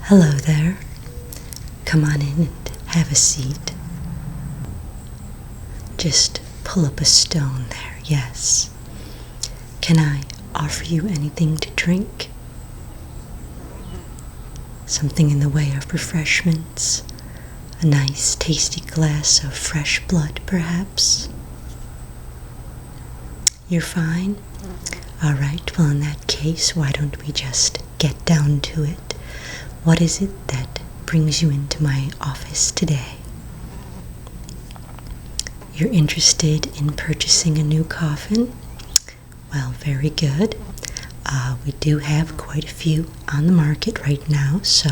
Hello there. Come on in and have a seat. Just pull up a stone there, yes. Can I offer you anything to drink? Something in the way of refreshments? A nice, tasty glass of fresh blood, perhaps? You're fine? All right, well, in that case, why don't we just get down to it? What is it that brings you into my office today? You're interested in purchasing a new coffin? Well, very good. We do have quite a few on the market right now, so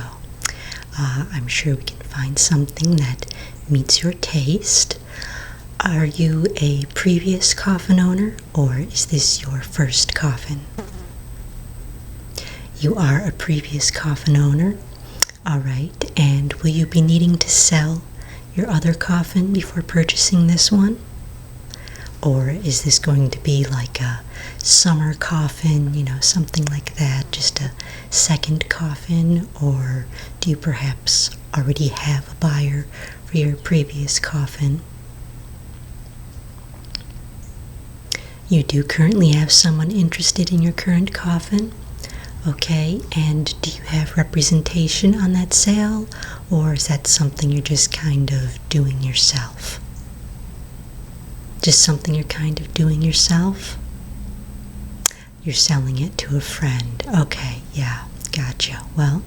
I'm sure we can find something that meets your taste. Are you a previous coffin owner, or is this your first coffin? You are a previous coffin owner. All right, and will you be needing to sell your other coffin before purchasing this one? Or is this going to be like a summer coffin, something like that, just a second coffin? Or do you perhaps already have a buyer for your previous coffin? You do currently have someone interested in your current coffin? Okay, and do you have representation on that sale, or is that something you're just kind of doing yourself? Just something you're kind of doing yourself? You're selling it to a friend. Okay, yeah, gotcha. Well,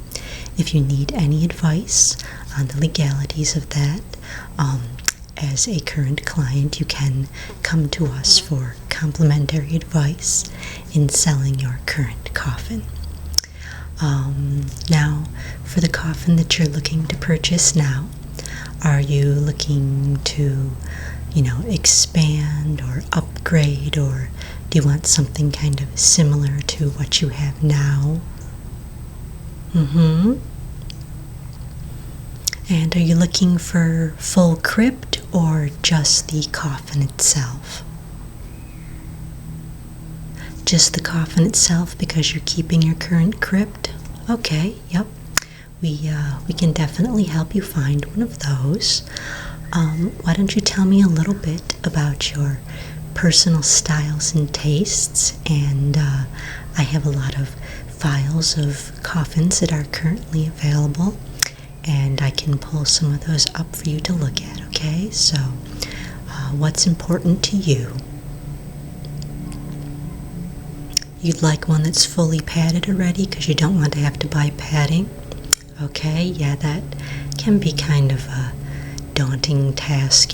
if you need any advice on the legalities of that, as a current client, you can come to us for complimentary advice in selling your current coffin. Now, for the coffin that you're looking to purchase now, are you looking to, expand or upgrade, or do you want something kind of similar to what you have now? And are you looking for full crypt or just the coffin itself? Just the coffin itself because you're keeping your current crypt? Okay, yep. We can definitely help you find one of those. Why don't you tell me a little bit about your personal styles and tastes? And I have a lot of files of coffins that are currently available, and I can pull some of those up for you to look at, okay? So, what's important to you? You'd like one that's fully padded already because you don't want to have to buy padding? Okay, yeah, that can be kind of a daunting task,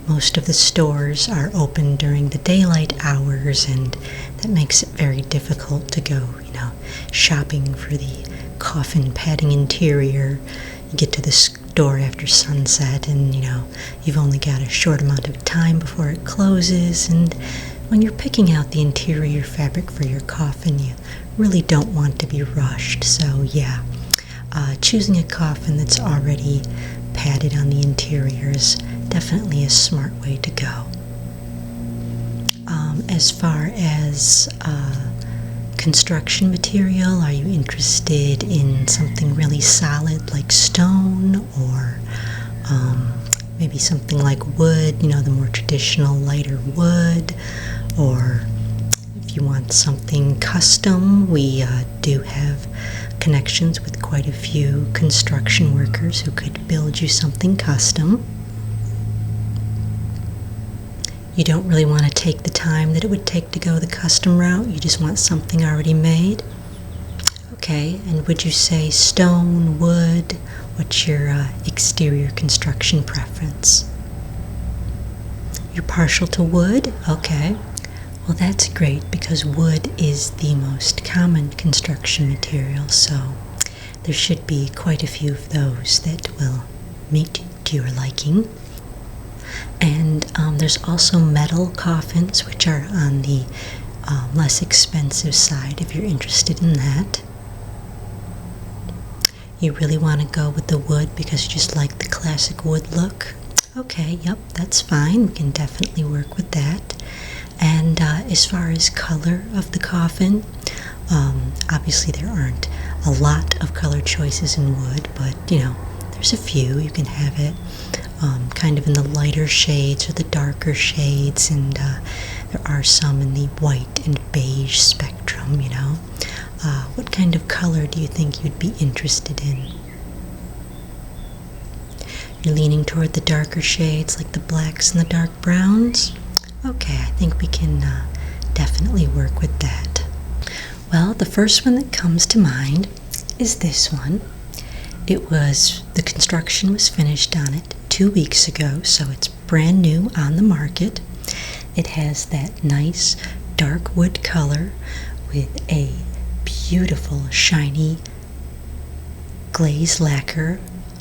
Most of the stores are open during the daylight hours, and that makes it very difficult to go, shopping for the coffin padding interior. You get to the store after sunset, and, you've only got a short amount of time before it closes, and when you're picking out the interior fabric for your coffin, you really don't want to be rushed. So yeah, choosing a coffin that's already padded on the interior is definitely a smart way to go. As far as construction material, are you interested in something really solid like stone, or maybe something like wood, the more traditional lighter wood? Or if you want something custom, we do have connections with quite a few construction workers who could build you something custom. You don't really want to take the time that it would take to go the custom route. You just want something already made. Okay, and would you say stone, wood? What's your exterior construction preference? You're partial to wood? Okay. Well, that's great because wood is the most common construction material, so there should be quite a few of those that will meet to your liking. And there's also metal coffins, which are on the less expensive side if you're interested in that. You really want to go with the wood because you just like the classic wood look? Okay, yep, that's fine. We can definitely work with that. And as far as color of the coffin, obviously there aren't a lot of color choices in wood, but there's a few. You can have it kind of in the lighter shades or the darker shades, and there are some in the white and beige spectrum. What kind of color do you think you'd be interested in? You're leaning toward the darker shades like the blacks and the dark browns? Okay, I think we can definitely work with that. Well, the first one that comes to mind is this one. The construction was finished on it 2 weeks ago, so it's brand new on the market. It has that nice dark wood color with a beautiful shiny glaze lacquer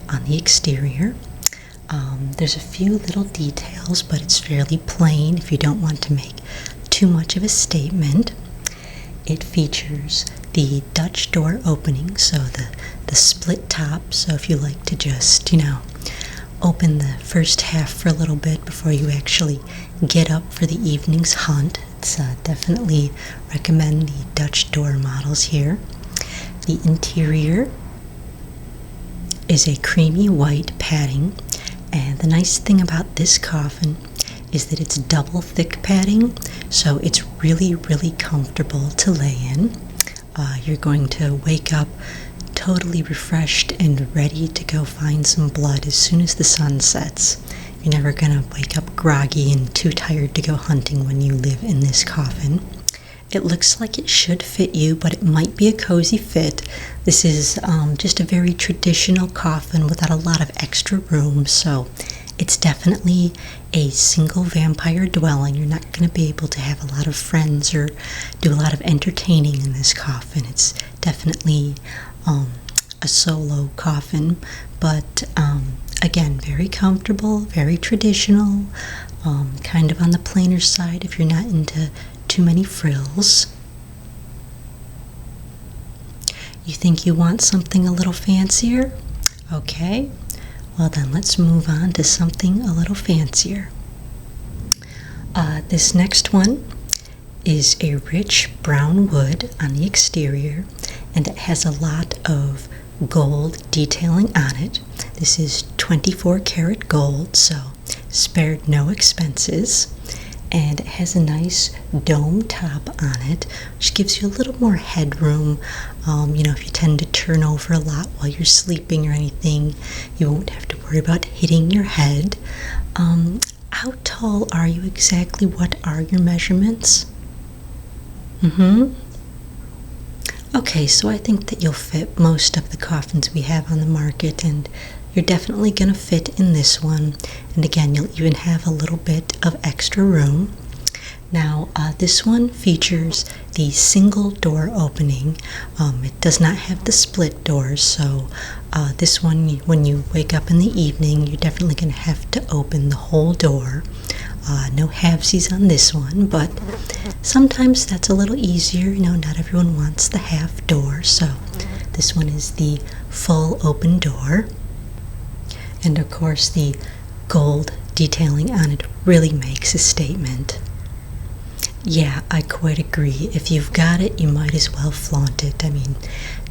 on the exterior. There's a few little details, but it's fairly plain if you don't want to make too much of a statement. It features the Dutch door opening, so the split top, so if you like to just, open the first half for a little bit before you actually get up for the evening's hunt, it's definitely recommend the Dutch door models here. The interior is a creamy white padding, and the nice thing about this coffin is that it's double thick padding, so it's really, really comfortable to lay in. You're going to wake up totally refreshed and ready to go find some blood as soon as the sun sets. You're never going to wake up groggy and too tired to go hunting when you live in this coffin. It looks like it should fit you, but it might be a cozy fit. This is just a very traditional coffin without a lot of extra room, so it's definitely a single vampire dwelling. You're not going to be able to have a lot of friends or do a lot of entertaining in this coffin. It's definitely a solo coffin, but again, very comfortable, very traditional, kind of on the plainer side if you're not into too many frills. You think you want something a little fancier? Okay, well then let's move on to something a little fancier. This next one is a rich brown wood on the exterior, and it has a lot of gold detailing on it. This is 24 karat gold, so spared no expenses. And it has a nice dome top on it, which gives you a little more headroom. If you tend to turn over a lot while you're sleeping or anything, you won't have to worry about hitting your head. How tall are you exactly? What are your measurements? Okay, so I think that you'll fit most of the coffins we have on the market, and you're definitely going to fit in this one. And again, you'll even have a little bit of extra room. Now, this one features the single door opening. It does not have the split doors, so this one, when you wake up in the evening, you're definitely going to have to open the whole door. No halvesies on this one, but sometimes that's a little easier. Not everyone wants the half door, so this one is the full open door. And of course, the gold detailing on it really makes a statement. Yeah, I quite agree. If you've got it, you might as well flaunt it. I mean,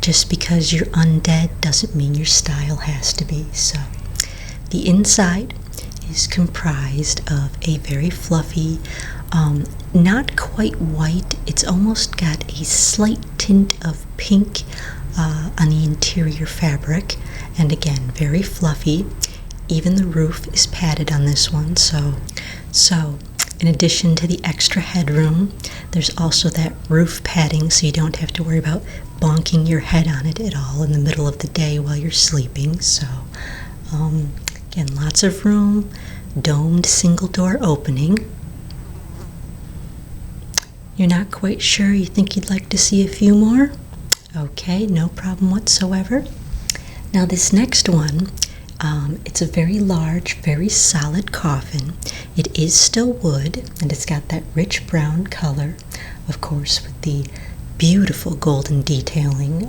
just because you're undead doesn't mean your style has to be. So, the inside is comprised of a very fluffy, not quite white. It's almost got a slight tint of pink on the interior fabric, and again, very fluffy. Even the roof is padded on this one, so in addition to the extra headroom, there's also that roof padding, so you don't have to worry about bonking your head on it at all in the middle of the day while you're sleeping. So again, lots of room, domed single door opening. You're not quite sure? You think you'd like to see a few more? Okay, no problem whatsoever. Now this next one, it's a very large, very solid coffin. It is still wood, and it's got that rich brown color, of course, with the beautiful golden detailing.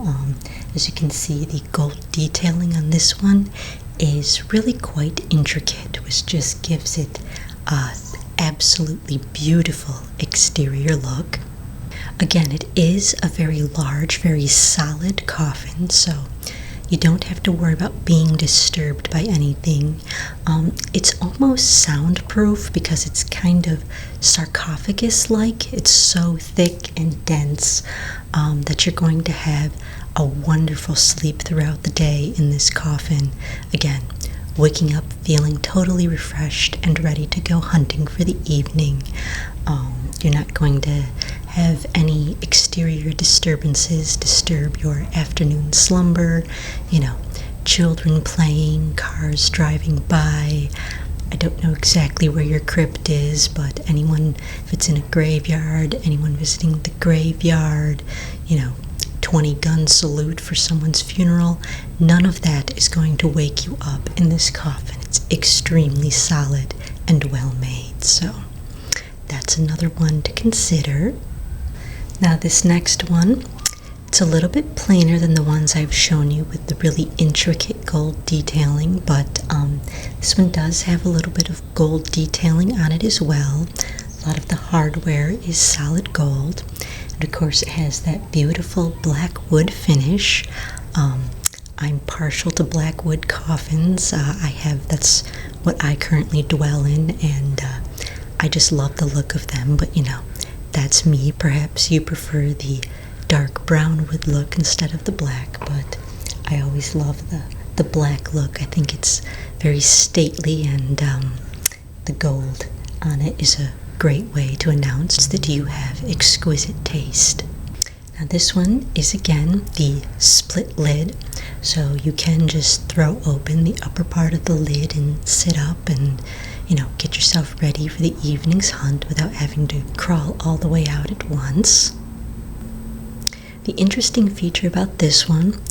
As you can see, the gold detailing on this one is really quite intricate, which just gives it a absolutely beautiful exterior look. Again, it is a very large, very solid coffin, so you don't have to worry about being disturbed by anything. It's almost soundproof because it's kind of sarcophagus-like. It's so thick and dense that you're going to have a wonderful sleep throughout the day in this coffin. Again, waking up feeling totally refreshed and ready to go hunting for the evening. You're not going to have any exterior disturbances disturb your afternoon slumber, children playing, cars driving by. I don't know exactly where your crypt is, but if it's in a graveyard, anyone visiting the graveyard, 20-gun salute for someone's funeral, none of that is going to wake you up in this coffin. It's extremely solid and well made, so that's another one to consider. Now this next one, it's a little bit plainer than the ones I've shown you with the really intricate gold detailing, but this one does have a little bit of gold detailing on it as well. A lot of the hardware is solid gold, and of course it has that beautiful black wood finish. I'm partial to black wood coffins. That's what I currently dwell in, and I just love the look of them, but that's me. Perhaps you prefer the dark brown wood look instead of the black, but I always love the black look. I think it's very stately, and the gold on it is a great way to announce that you have exquisite taste. Now this one is again the split lid, so you can just throw open the upper part of the lid and sit up and get yourself ready for the evening's hunt without having to crawl all the way out at once. The interesting feature about this one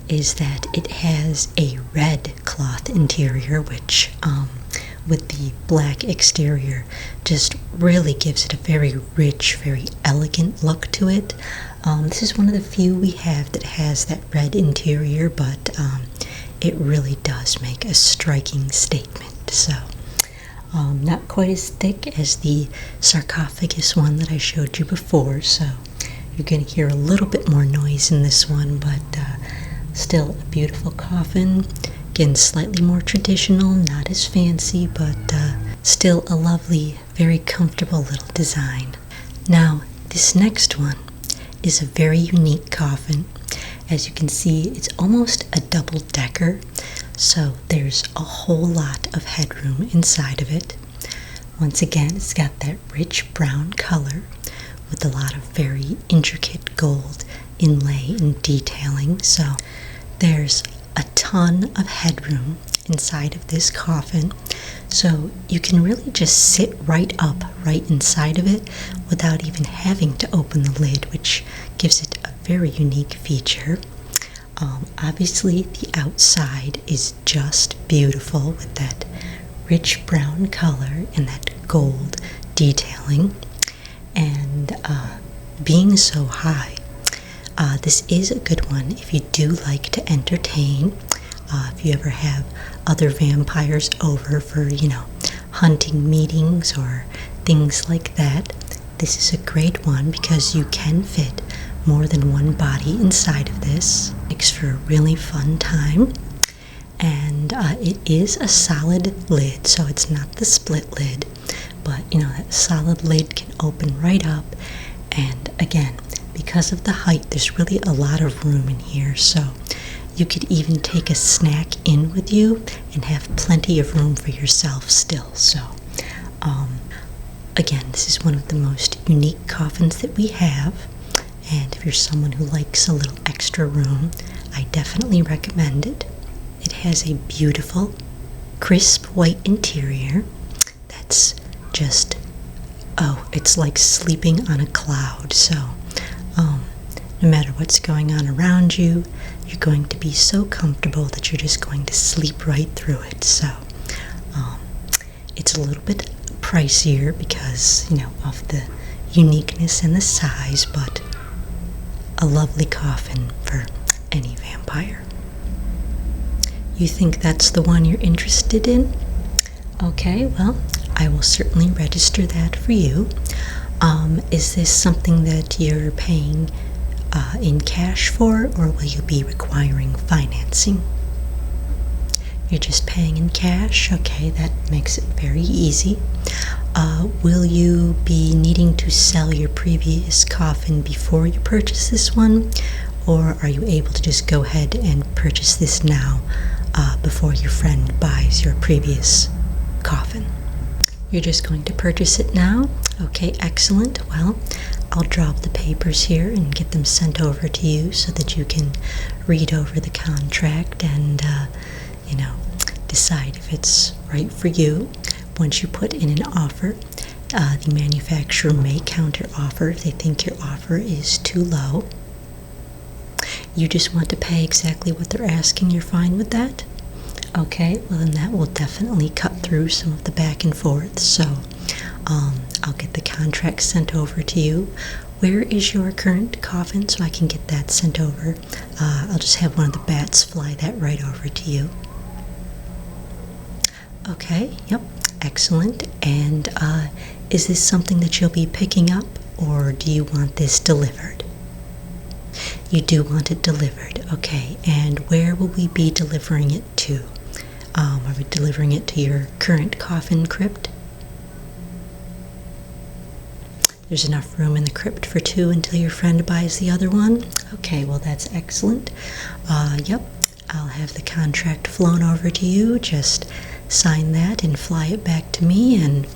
is that it has a red cloth interior, which with the black exterior just really gives it a very rich, very elegant look to it. This is one of the few we have that has that red interior, but it really does make a striking statement. So not quite as thick as the sarcophagus one that I showed you before, so you're going to hear a little bit more noise in this one, but still a beautiful coffin. Again, slightly more traditional, not as fancy, but still a lovely, very comfortable little design. Now, this next one is a very unique coffin. As you can see, it's almost a double-decker, so there's a whole lot of headroom inside of it. Once again, it's got that rich brown color with a lot of very intricate gold inlay and detailing, so there's a ton of headroom inside of this coffin, so you can really just sit right up right inside of it without even having to open the lid, which gives it a very unique feature. Obviously the outside is just beautiful with that rich brown color and that gold detailing, and being so high, this is a good one if you do like to entertain. If you ever have other vampires over for, hunting meetings or things like that, this is a great one because you can fit more than one body inside of this. Makes for a really fun time. And it is a solid lid, so it's not the split lid, but that solid lid can open right up. And again, because of the height, there's really a lot of room in here, so you could even take a snack in with you and have plenty of room for yourself still. So again, this is one of the most unique coffins that we have, and if you're someone who likes a little extra room, I definitely recommend it. It has a beautiful, crisp white interior that's just, it's like sleeping on a cloud. So no matter what's going on around you, you're going to be so comfortable that you're just going to sleep right through it. So it's a little bit pricier because, of the uniqueness and the size, but a lovely coffin for any vampire. You think that's the one you're interested in? Okay, well, I will certainly register that for you. Is this something that you're paying in cash for, or will you be requiring financing? You're just paying in cash? Okay, that makes it very easy. Will you be needing to sell your previous coffin before you purchase this one, or are you able to just go ahead and purchase this now before your friend buys your previous coffin? You're just going to purchase it now? Okay, excellent. Well, I'll draw up the papers here and get them sent over to you so that you can read over the contract and, decide if it's right for you. Once you put in an offer, the manufacturer may counter offer if they think your offer is too low. You just want to pay exactly what they're asking. You're fine with that? Okay, well then that will definitely cut through some of the back and forth. So I'll get the contract sent over to you. Where is your current coffin so I can get that sent over? I'll just have one of the bats fly that right over to you. Okay, yep, excellent. And is this something that you'll be picking up, or do you want this delivered? You do want it delivered, okay. And where will we be delivering it to? Are we delivering it to your current coffin crypt? There's enough room in the crypt for 2 until your friend buys the other one? Okay, well that's excellent. Yep, I'll have the contract flown over to you. Just sign that and fly it back to me, and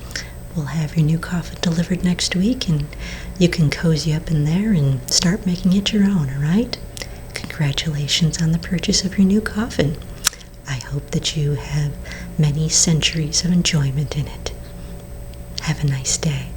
we'll have your new coffin delivered next week, and you can cozy up in there and start making it your own, alright? Congratulations on the purchase of your new coffin. I hope that you have many centuries of enjoyment in it. Have a nice day.